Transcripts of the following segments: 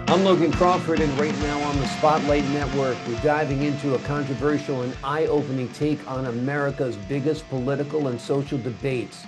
I'm Logan Crawford, and right now on the Spotlight Network, we're diving into a controversial and eye-opening take on America's biggest political and social debates.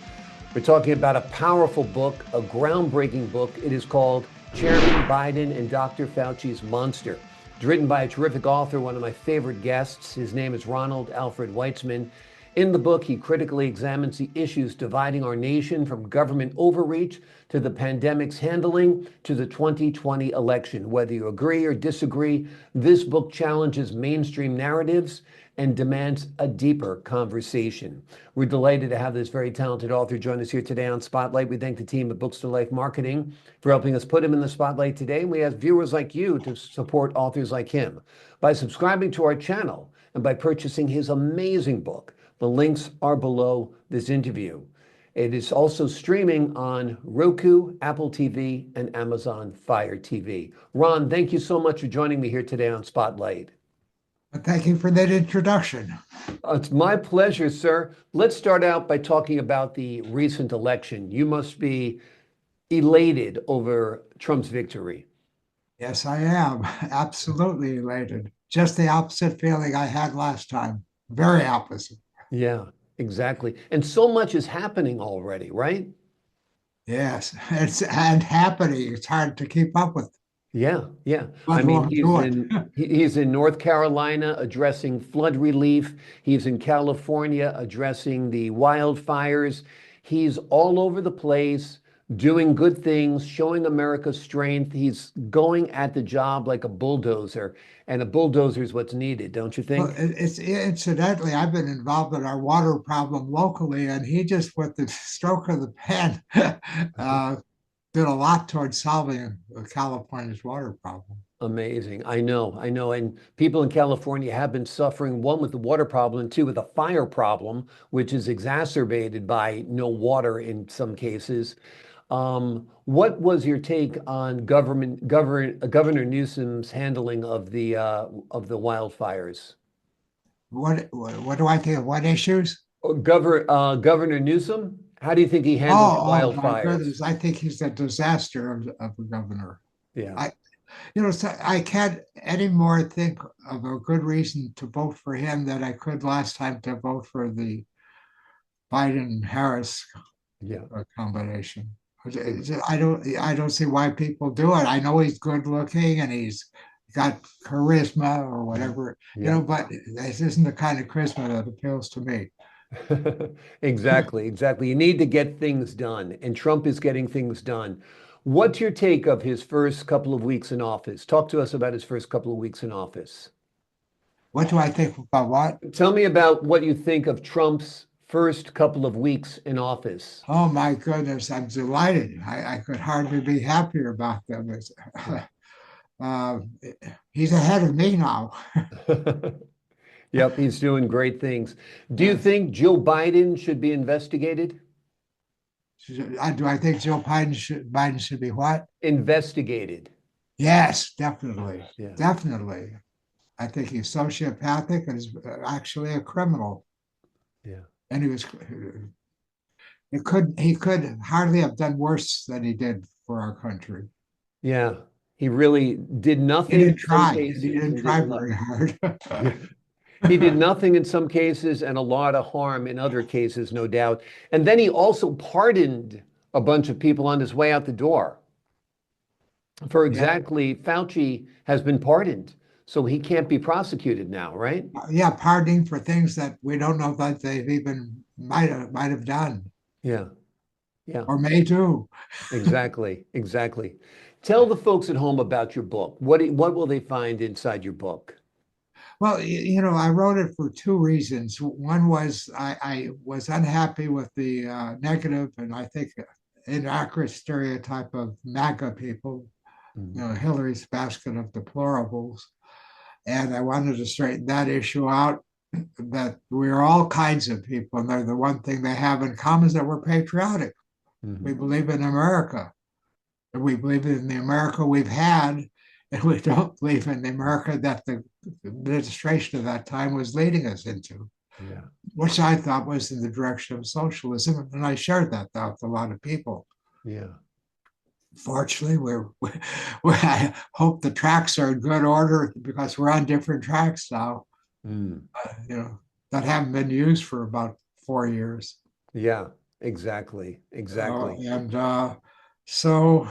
We're talking about a powerful book, a groundbreaking book. It is called Chairman Biden and Dr. Fauci's Monster. It's written by a terrific author, one of my favorite guests. His name is Ronald Alfred Weitzman. In the book, he critically examines the issues dividing our nation, from government overreach to the pandemic's handling to the 2020 election. Whether you agree or disagree, this book challenges mainstream narratives and demands a deeper conversation. We're delighted to have this very talented author join us here today on Spotlight. We thank the team at Books to Life Marketing for helping us put him in the spotlight today. We ask viewers like you to support authors like him by subscribing to our channel and by purchasing his amazing book. The links are below this interview. It is also streaming on Roku, Apple TV, and Amazon Fire TV. Ron, thank you so much for joining me here today on Spotlight. Thank you for that introduction. It's my pleasure, sir. Let's start out by talking about the recent election. You must be elated over Trump's victory. Yes, I am. Absolutely elated. Just the opposite feeling I had last time. Very opposite. Yeah, exactly. And so much is happening already, right? Yes, it's and happening. It's hard to keep up with. Yeah. But I mean, we'll he's in North Carolina addressing flood relief. He's in California addressing the wildfires. He's all over the place doing good things, showing America's strength. He's going at the job like a bulldozer, and a bulldozer is what's needed, don't you think? Well, it's incidentally, I've been involved in our water problem locally, and he just, with the stroke of the pen, did a lot towards solving California's water problem. Amazing. I know. And people in California have been suffering, one with the water problem, and two with a fire problem, which is exacerbated by no water in some cases. What was your take on Governor Newsom's handling of the wildfires? What do I think of what issues? Governor Newsom, how do you think he handled the Oh my wildfires? goodness! I think he's a disaster of a governor. Yeah. So I can't anymore think of a good reason to vote for him that I could last time to vote for the Biden-Harris Yeah. combination. I don't see why people do it. I know he's good looking and he's got charisma or whatever, Yeah. but this isn't the kind of charisma that appeals to me. Exactly. You need to get things done, and Trump is getting things done. What's your take of his first couple of weeks in office? Talk to us about his first couple of weeks in office. What do I think about what? Tell me about what you think of Trump's first couple of weeks in office. Oh my goodness, I'm delighted. I could hardly be happier about them. Uh, he's ahead of me now. Yep, he's doing great things. Do you think Joe Biden should be investigated? Do I think Biden should be what? Investigated. Yes, definitely. Yeah. Definitely. I think he's sociopathic and is actually a criminal. Yeah. And he could hardly have done worse than he did for our country. Yeah. He really did nothing. He didn't try. He didn't try very hard. He did nothing in some cases and a lot of harm in other cases, no doubt. And then he also pardoned a bunch of people on his way out the door. For exactly, Fauci has been pardoned, so he can't be prosecuted now, right? Yeah, pardoning for things that we don't know that they've even might have done. Yeah. Or may do. Exactly. Tell the folks at home about your book. What will they find inside your book? Well, I wrote it for two reasons. One was I was unhappy with the negative and I think inaccurate stereotype of MAGA people, Hillary's basket of deplorables. And I wanted to straighten that issue out, that we're all kinds of people. And the one thing they have in common is that we're patriotic. Mm-hmm. We believe in America. And we believe in the America we've had. And we don't believe in the America that the administration of that time was leading us into, which I thought was in the direction of socialism. And I shared that thought with a lot of people. Yeah. Fortunately, I hope the tracks are in good order because we're on different tracks now, Mm. that haven't been used for about 4 years. Yeah, exactly. Exactly. And so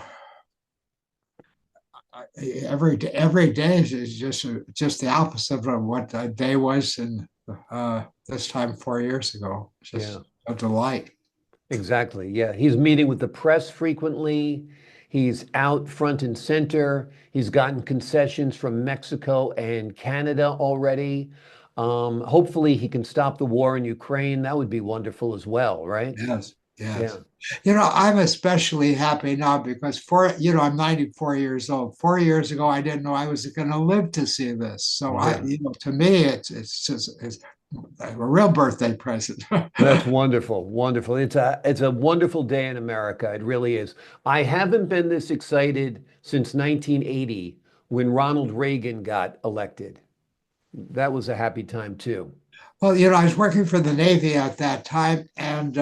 every day is just the opposite of what a day was in this time 4 years ago. It's Yeah. just a delight. Exactly. Yeah. He's meeting with the press frequently. He's out front and center. He's gotten concessions from Mexico and Canada already. Hopefully, he can stop the war in Ukraine. That would be wonderful as well, right? Yes, Yeah. yes. I'm especially happy now because I'm 94 years old. 4 years ago, I didn't know I was going to live to see this. So Yeah. to me, it's a real birthday present. That's wonderful. Wonderful. It's a wonderful day in America. It really is. I haven't been this excited since 1980 when Ronald Reagan got elected. That was a happy time too. Well, I was working for the Navy at that time, and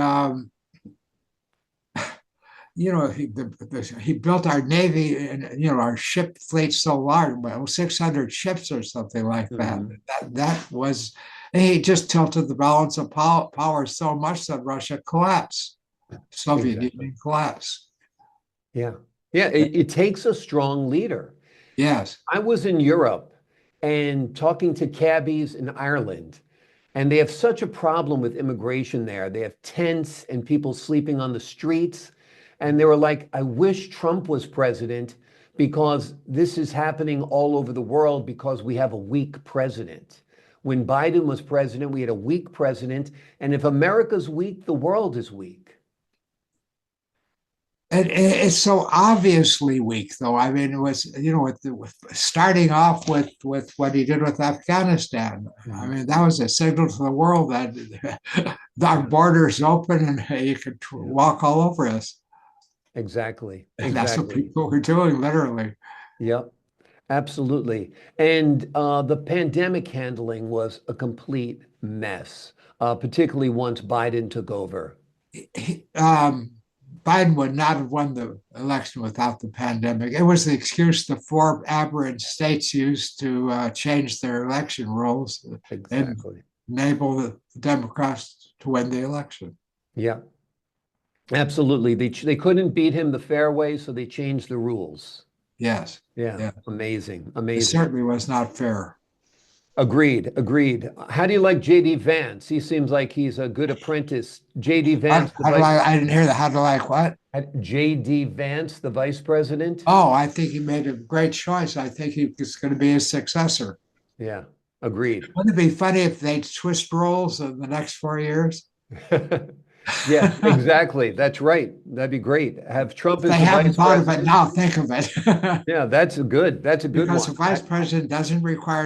he built our Navy and our ship fleet so large, well, 600 ships or something like that. Mhm. That was, and he just tilted the balance of power so much that Russia collapsed, Soviet Exactly. Union collapsed. Yeah. Yeah. It takes a strong leader. Yes, I was in Europe and talking to cabbies in Ireland, and they have such a problem with immigration there. They have tents and people sleeping on the streets. And they were like, I wish Trump was president because this is happening all over the world because we have a weak president. When Biden was president, we had a weak president. And if America's weak, the world is weak. it's so obviously weak, though. I mean, it was with starting off with what he did with Afghanistan. I Mhm. mean, that was a signal to the world that our Yeah. borders open and you could Yeah. walk all over us. Exactly. And that's what Exactly. people were doing, literally. Yep. Absolutely. And the pandemic handling was a complete mess, particularly once Biden took over. Biden would not have won the election without the pandemic. It was the excuse the four aberrant states used to change their election rules and Exactly. enable the Democrats to win the election. Yeah, absolutely. They couldn't beat him the fair way, so they changed the rules. Yes, Yeah, yeah. amazing, It amazing. certainly was not fair. Agreed, agreed. How do you like JD Vance? He seems like he's a good apprentice. JD Vance, the How do vice I didn't hear that. How do I like what? JD Vance, the vice president. Oh, I think he made a great choice. I think he's going to be his successor. Yeah, agreed. Wouldn't it be funny if they twist roles in the next 4 years? Yeah, exactly. That's right. That'd be great. Have Trump If as they the haven't vice thought of it president. now, think of it. Yeah, that's a good Because one. the vice president doesn't require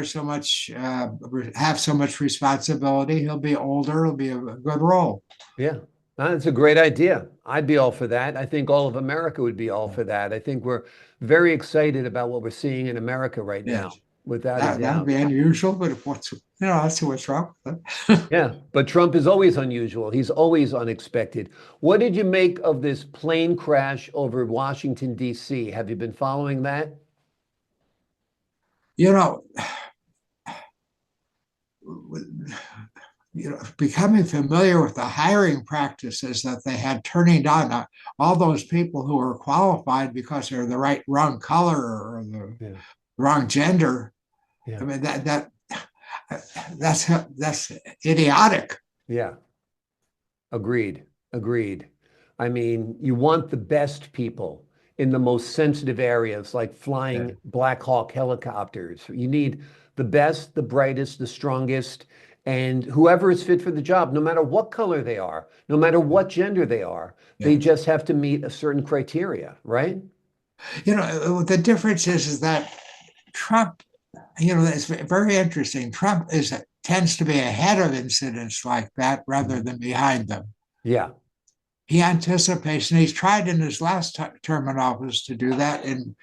have so much responsibility. He'll be older. It'll be a good role. Yeah, that's a great idea. I'd be all for that. I think all of America would be all for that. I think we're very excited about what we're seeing in America right now, Yes, without a that would doubt. be unusual, but if let's see what's wrong with it. Yeah, but Trump is always unusual. He's always unexpected. What did you make of this plane crash over Washington, D.C.? Have you been following that? you know, becoming familiar with the hiring practices that they had, turning down all those people who were qualified because they're the wrong color or the Yeah, wrong gender. I yeah, mean that's idiotic. yeah. Agreed. Agreed. I mean, you want the best people in the most sensitive areas, like Yeah. flying Black Hawk helicopters. You need the best, the brightest, the strongest, and whoever is fit for the job, no matter what color they are, no matter what gender they are, they Yes. just have to meet a certain criteria, right? The difference is that Trump, it's very interesting. Trump tends to be ahead of incidents like that rather Mhm. than behind them. Yeah. He anticipates, and he's tried in his last term in office to do that, and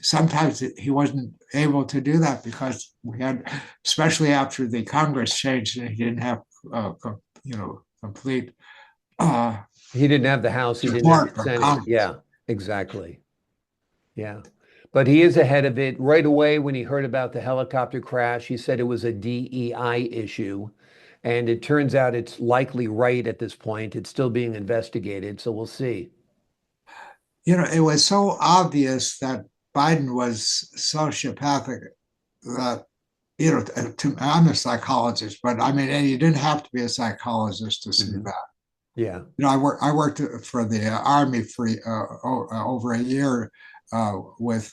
sometimes he wasn't able to do that because we had, especially after the Congress changed, and he didn't have complete He didn't have the House, he didn't have support the from Senate. Congress. Yeah, exactly. Yeah. But he is ahead of it. Right away, when he heard about the helicopter crash, he said it was a DEI issue. And it turns out it's likely right at this point. It's still being investigated. So we'll see. It was so obvious that Biden was sociopathic that, I'm a psychologist, but I mean, and you didn't have to be a psychologist to see Mhm. that. Yeah. I worked for the Army for over a year with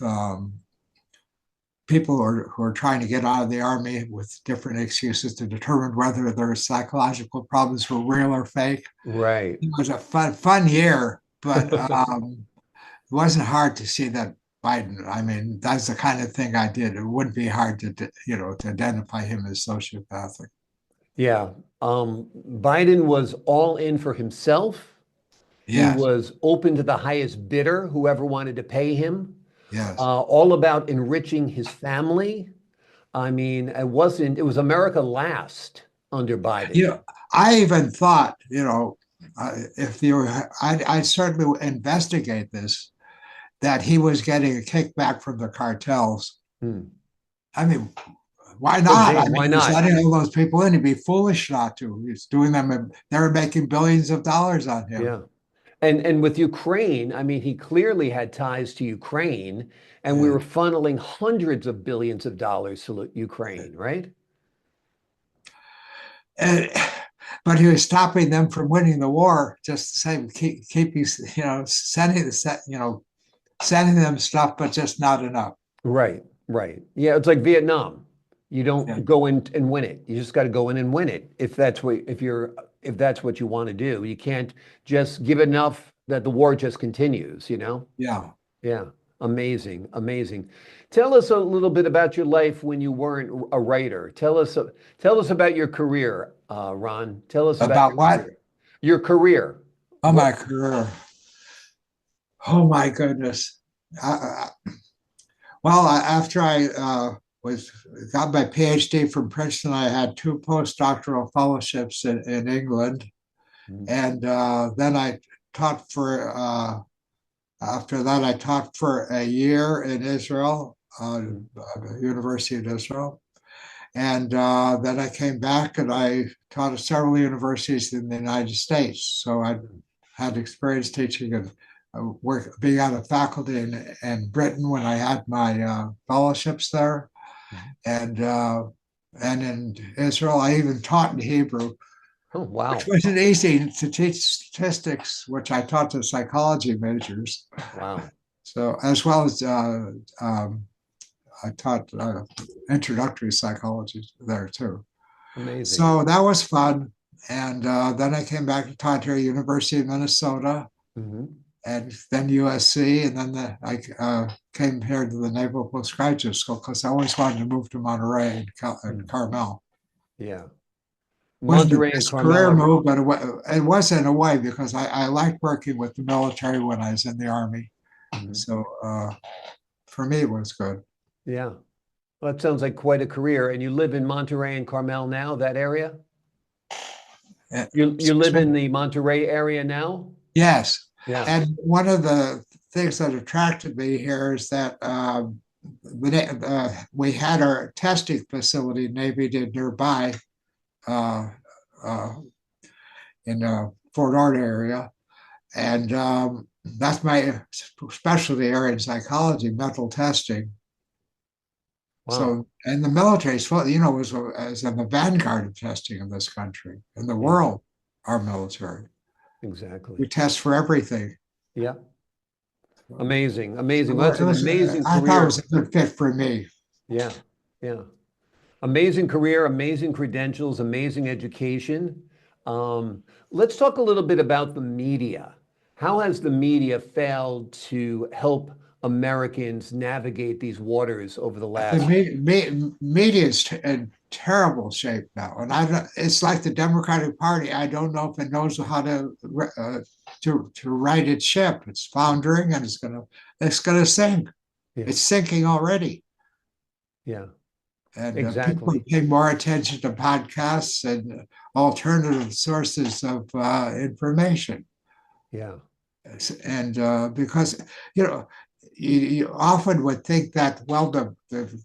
people who are trying to get out of the Army with different excuses to determine whether their psychological problems were real or fake. Right. It was a fun year, but it wasn't hard to see that Biden. I mean, that's the kind of thing I did. It wouldn't be hard to identify him as sociopathic. Yeah. Biden was all in for himself. He Yes, was open to the highest bidder, whoever wanted to pay him, yes. all about enriching his family. I mean, it was America last under Biden. You know, I even thought, if I'd certainly investigate this, that he was getting a kickback from the cartels. Hmm. I mean, why Oh, not? gee, I mean, why he's not? letting all those people in. He'd be foolish not to. He's doing them. They were making billions of dollars on him. Yeah. And with Ukraine, I mean, he clearly had ties to Ukraine, and we Yeah. were funneling hundreds of billions of dollars to Ukraine, right? And, but he was stopping them from winning the war. Just the same, keep sending them stuff, but just not enough. Right, right. Yeah, it's like Vietnam. You Yeah, don't go in and win it. You just got to go in and win it. If that's what you want to do. You can't just give enough that the war just continues, you know? yeah. Yeah. Amazing, amazing. Tell us a little bit about your life when you weren't a writer. Tell us about your career, Ron. Tell us about About your what? career. Your career. Oh, What? my career. Oh my goodness. I, well, after I was got my PhD from Princeton, I had two postdoctoral fellowships in England, Mm, and then I taught for. After that, I taught for a year in Israel, mm, University of Israel, and then I came back and I taught at several universities in the United States. So I mm, had experience teaching and being on a faculty in Britain when I had my fellowships there, mm. and uh, and in Israel I even taught in Hebrew, Oh, which wow. wasn't easy to teach statistics, which I taught to psychology majors. Wow. So as well as I taught introductory psychology there too. Amazing. So that was fun. And then I came back to taught here at University of Minnesota, Hmm. and then USC, and then I came here to the Naval Postgraduate School because I always wanted to move to Monterey and Mm. Carmel. Yeah. Wasn't the Monterey and best Carmel career are, move, but it was in a way because I liked working with the military when I was in the Army. mhm. So for me, it was good. Yeah. Well, that sounds like quite a career. And you live in Monterey and Carmel now, that area? Uh, You live in the Monterey area now? Yes. Yeah. And one of the things that attracted me here is that we had our testing facility, Navy did nearby uh, uh, in the Fort Ord area. And that's my specialty area in psychology, mental testing. Wow. So, and the military was in the vanguard of testing in this country, in the Yeah, world, our military. We exactly. test for everything. Yeah. So Amazing. Amazing. Well, that's an amazing I thought it was career. a good fit for me. Yeah. Yeah. Amazing career, amazing credentials, amazing education. Let's talk a little bit about the media. How has the media failed to help Americans navigate these waters over the The last? media is in terrible shape now, and it's like the Democratic Party. I don't know if it knows how to right its ship. It's foundering, and it's gonna sink. Yeah. It's sinking already, Yeah. and people are Exactly. paying more attention to podcasts and alternative sources of information. Yeah. And because, you know, you often would think that, well, the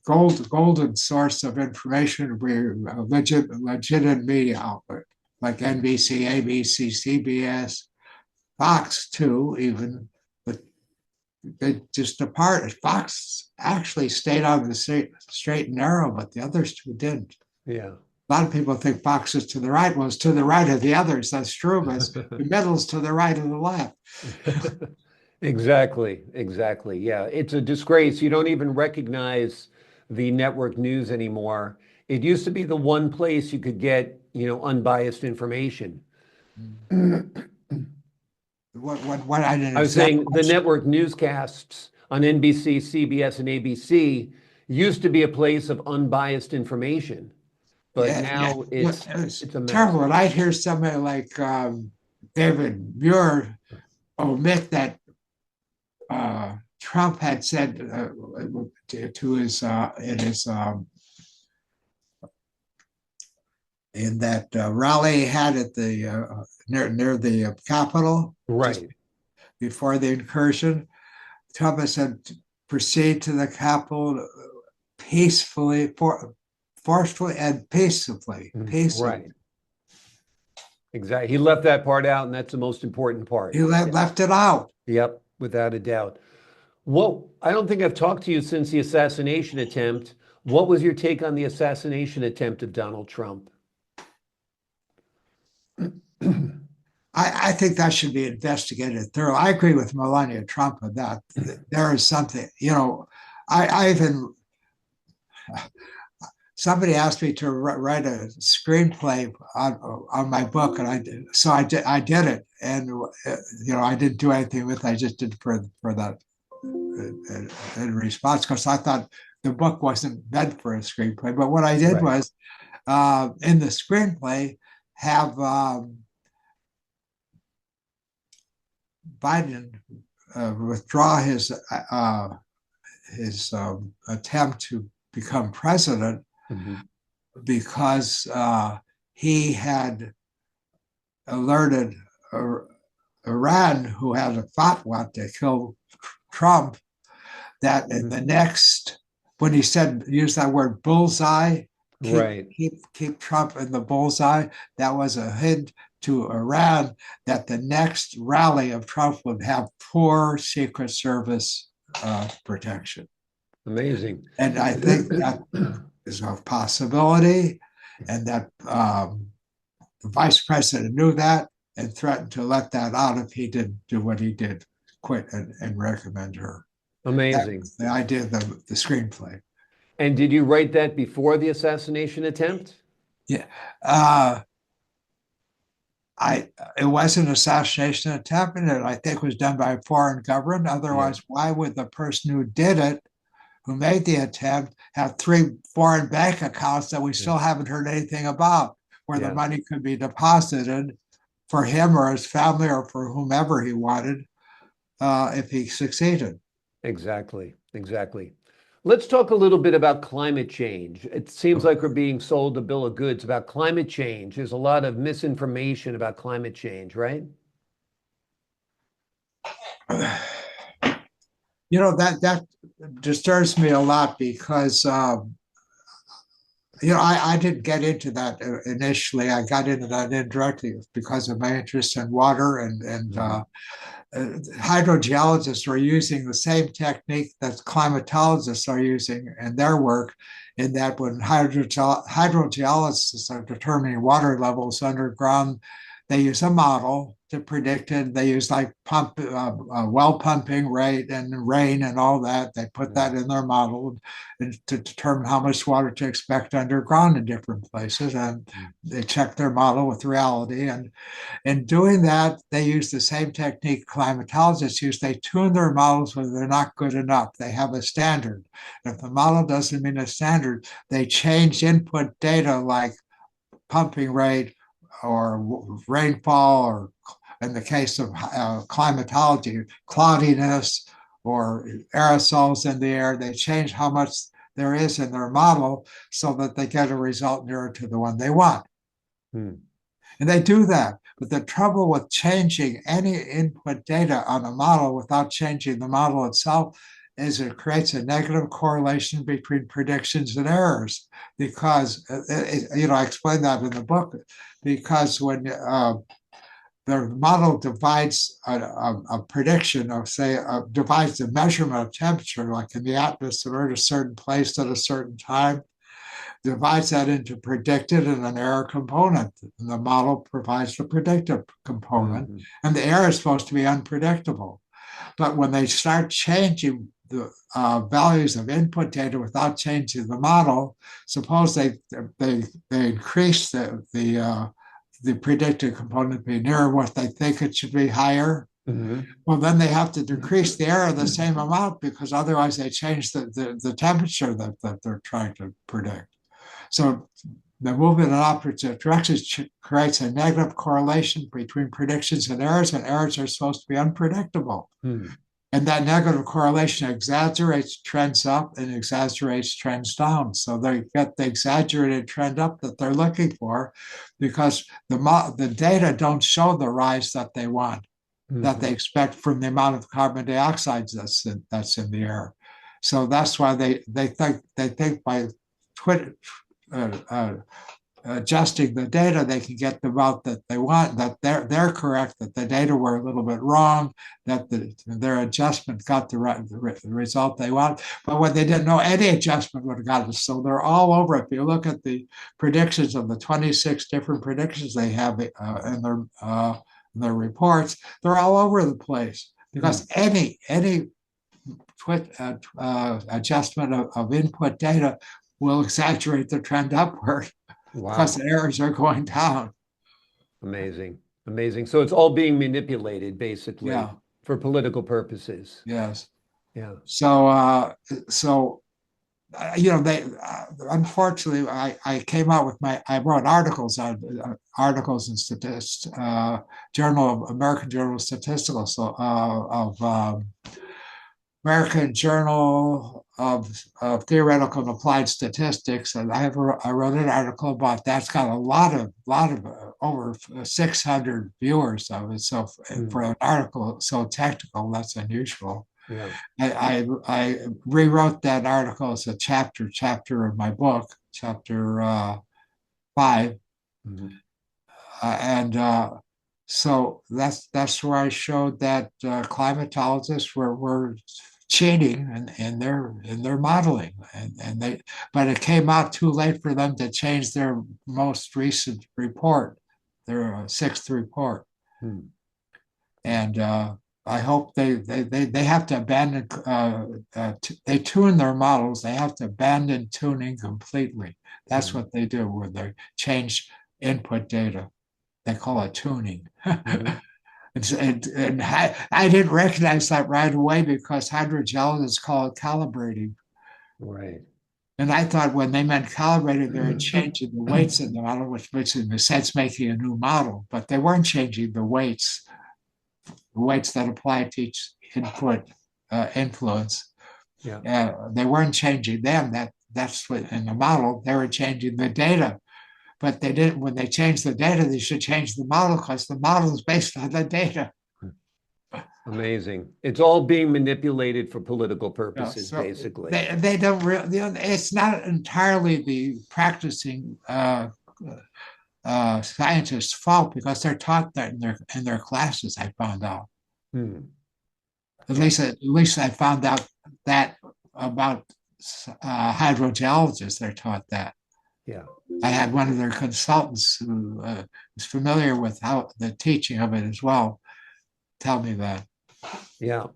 golden source of information would be a legitimate media outlet like NBC, ABC, CBS, Fox too, even, but they just departed. Fox actually stayed on the straight and narrow, but the others two didn't. Yeah. A lot of people think Fox is to the right. Well, it's to the right of the others. That's true, but the middle's to the right of the left. Exactly, exactly. Yeah, it's a disgrace. You don't even recognize the network news anymore. It used to be the one place you could get, unbiased information. What I didn't I was exactly. saying the network newscasts on NBC, CBS, and ABC used to be a place of unbiased information, but Yeah, yeah. now It's it's a mess. terrible. And I'd hear somebody like David Muir omit that Trump had said to his in that rally he had at the near the Capitol just Right. before the incursion. Trump had said, proceed to the Capitol peacefully, forcefully and peacefully. Right. Exactly. He left that part out, and that's the most important part. He left it out. Yep, without a doubt. I don't think I've talked to you since the assassination attempt. What was your take on the assassination attempt of Donald Trump? I think that should be investigated thoroughly. I agree with Melania Trump on that. There is something, I even, somebody asked me to write a screenplay on my book, and I did. So I did it, and I didn't do anything with it. I just did for that in response, because I thought the book wasn't meant for a screenplay. But what I did was, in the screenplay, have Biden withdraw his attempt to become president because he had alerted Iran, who had a fatwa to kill Trump, that in the next, when he said, use that word bullseye, keep Trump in the bullseye, that was a hint to Iran that the next rally of Trump would have poor Secret Service protection. Amazing. And I think that is a possibility, and that the vice president knew that and threatened to let that out if he didn't do what he did, quit and recommend her. Amazing. The idea of the screenplay. And did you write that before the assassination attempt? Yeah. It was an assassination attempt, and I think it was done by a foreign government. Otherwise, why would the person who did it, who made the attempt, have 3 foreign bank accounts that we still haven't heard anything about, where the money could be deposited for him or his family or for whomever he wanted if he succeeded? Exactly. Let's talk a little bit about climate change. It seems like we're being sold a bill of goods about climate change. There's a lot of misinformation about climate change, right? That disturbs me a lot because I didn't get into that initially. I got into that indirectly because of my interest in water, and hydrogeologists are using the same technique that climatologists are using in their work, in that when hydrogeologists are determining water levels underground, they use a model to predict it. They use like well pumping rate and rain and all that. They put that in their model to determine how much water to expect underground in different places. And they check their model with reality. And in doing that, they use the same technique climatologists use. They tune their models when they're not good enough. They have a standard. If the model doesn't meet a standard, they change input data like pumping rate or rainfall, or in the case of climatology, cloudiness or aerosols in the air. They change how much there is in their model so that they get a result nearer to the one they want. And they do that. But the trouble with changing any input data on a model without changing the model itself is it creates a negative correlation between predictions and errors. Because, I explain that in the book, because when the model divides a prediction of, say, divides the measurement of temperature, like in the atmosphere at a certain place at a certain time, divides that into predicted and an error component. And the model provides the predictive component, and the error is supposed to be unpredictable. But when they start changing the values of input data without changing the model, suppose they increase the predicted component be near what they think it should be higher. Well, then they have to decrease the error the same amount, because otherwise they change the temperature that they're trying to predict. So the movement in opposite directions creates a negative correlation between predictions and errors are supposed to be unpredictable. And that negative correlation exaggerates trends up and exaggerates trends down. So they get the exaggerated trend up that they're looking for, because the data don't show the rise that they want, that they expect from the amount of carbon dioxide that's in the air. So that's why they think by adjusting the data, they can get the amount that they want, that they're correct, that the data were a little bit wrong, that their adjustment got the result they want. But when they didn't know, any adjustment would have got it. So they're all over. If you look at the predictions of the 26 different predictions they have in their reports, they're all over the place, because any adjustment of input data will exaggerate the trend upward. Wow. Because the errors are going down. Amazing. So it's all being manipulated, basically, for political purposes. Yes. Yeah. So, they unfortunately, I came out with I wrote articles in American Journal of Statistical, American Journal of Theoretical and Applied Statistics, and I wrote an article about that. It's got a lot of over 600 viewers of it. So for an article so technical, that's unusual. Yeah. I rewrote that article as a chapter of my book, chapter 5, so that's where I showed that climatologists were cheating in their modeling, but it came out too late for them to change their most recent report, their sixth report, and I hope they have to abandon. They tune their models. They have to abandon tuning completely. That's what they do, where they change input data. They call it tuning. And I didn't recognize that right away, because hydrogeologists call it calibrating. Right. And I thought when they meant calibrating, they were changing the weights in the model, which makes in a sense making a new model. But they weren't changing the weights that apply to each input influence. Yeah. They weren't changing them. That's what in the model, they were changing the data. But they didn't. When they changed the data, they should change the model, because the model is based on the data. Amazing. It's all being manipulated for political purposes, basically. They don't really. It's not entirely the practicing scientists' fault, because they're taught that in their classes. I found out. At least I found out that about hydrogeologists. They're taught that. Yeah. I had one of their consultants who was familiar with how the teaching of it as well tell me that. Yeah.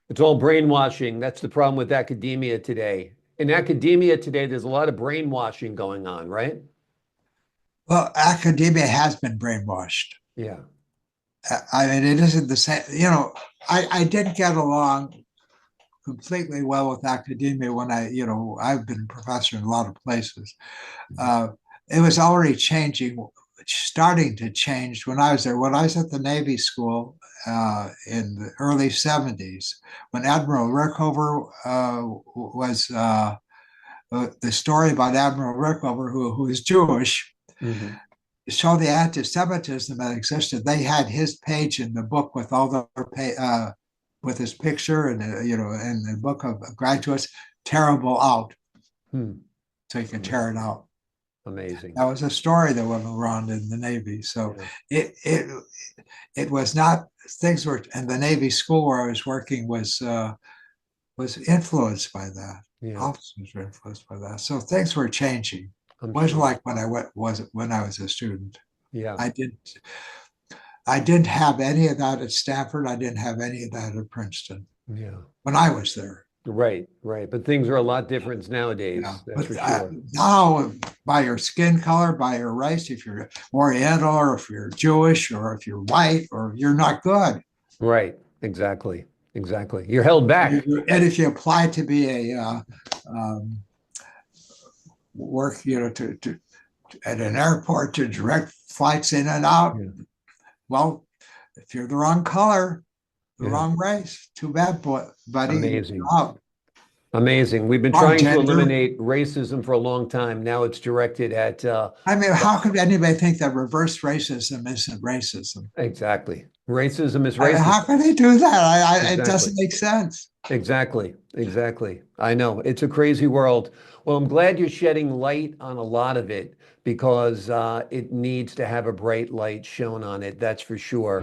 It's all brainwashing. That's the problem with academia today. In academia today, there's a lot of brainwashing going on, right? Well, academia has been brainwashed. Yeah. I mean, it isn't the same. I didn't get along completely well with academia when I've been a professor in a lot of places. It was already starting to change when I was there. When I was at the Navy School in the early 70s, when Admiral Rickover was the story about Admiral Rickover, who is Jewish. show the anti-Semitism that existed. They had his page in the book with all the with his picture and in the book of graduates, terrible out, so you can tear it out. Amazing. That was a story that went around in the Navy. So it was not, things were, and the Navy school where I was working was influenced by that. Yeah. Officers were influenced by that. So things were changing. I'm Wasn't sure. like when I was a student. Yeah. I didn't have any of that at Stanford. I didn't have any of that at Princeton. Yeah. When I was there. Right. But things are a lot different nowadays. Yeah. That's for sure. Now, by your skin color, by your race, if you're Oriental or if you're Jewish or if you're white or you're not good. Right. Exactly. You're held back. And if you apply to be a work, to at an airport to direct flights in and out, well, if you're the wrong color, the wrong race, too bad, buddy. Amazing. Out. Amazing. We've been trying to eliminate racism for a long time. Now it's directed at. I mean, how could anybody think that reverse racism isn't racism? Exactly. Racism is racism. How can they do that? It doesn't make sense. Exactly. I know. It's a crazy world. Well, I'm glad you're shedding light on a lot of it because it needs to have a bright light shown on it, that's for sure.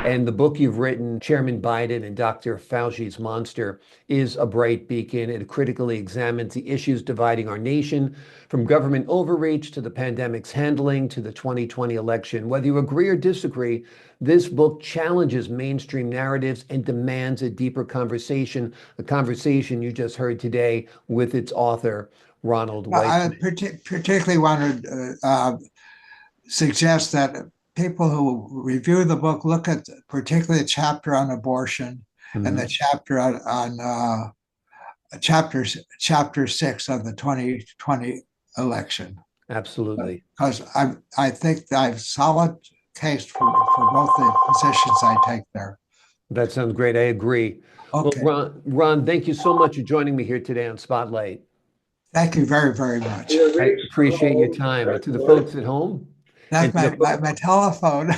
And the book you've written, Chairman Biden and Dr. Fauci's Monster, is a bright beacon. It critically examines the issues dividing our nation, from government overreach to the pandemic's handling to the 2020 election. Whether you agree or disagree, this book challenges mainstream narratives and demands a deeper conversation, a conversation you just heard today with its author, Ronald Weitzman. I particularly want to suggest that people who review the book look at particularly the chapter on abortion and the chapter on chapter 6 of the 2020 election. Absolutely. Because I think I have solid case for both the positions I take there. That sounds great. I agree. Okay. Well, Ron, thank you so much for joining me here today on Spotlight. Thank you very, very much. I appreciate your time. And to the folks at home. That's my telephone.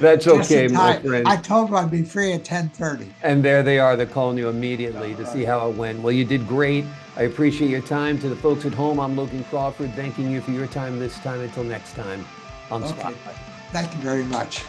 That's okay, my friend. I told them I'd be free at 10:30. And there they are. They're calling you immediately to see how it went. Well, you did great. I appreciate your time. To the folks at home, I'm Logan Crawford, thanking you for your time this time. Until next time on Spotlight. Thank you very much.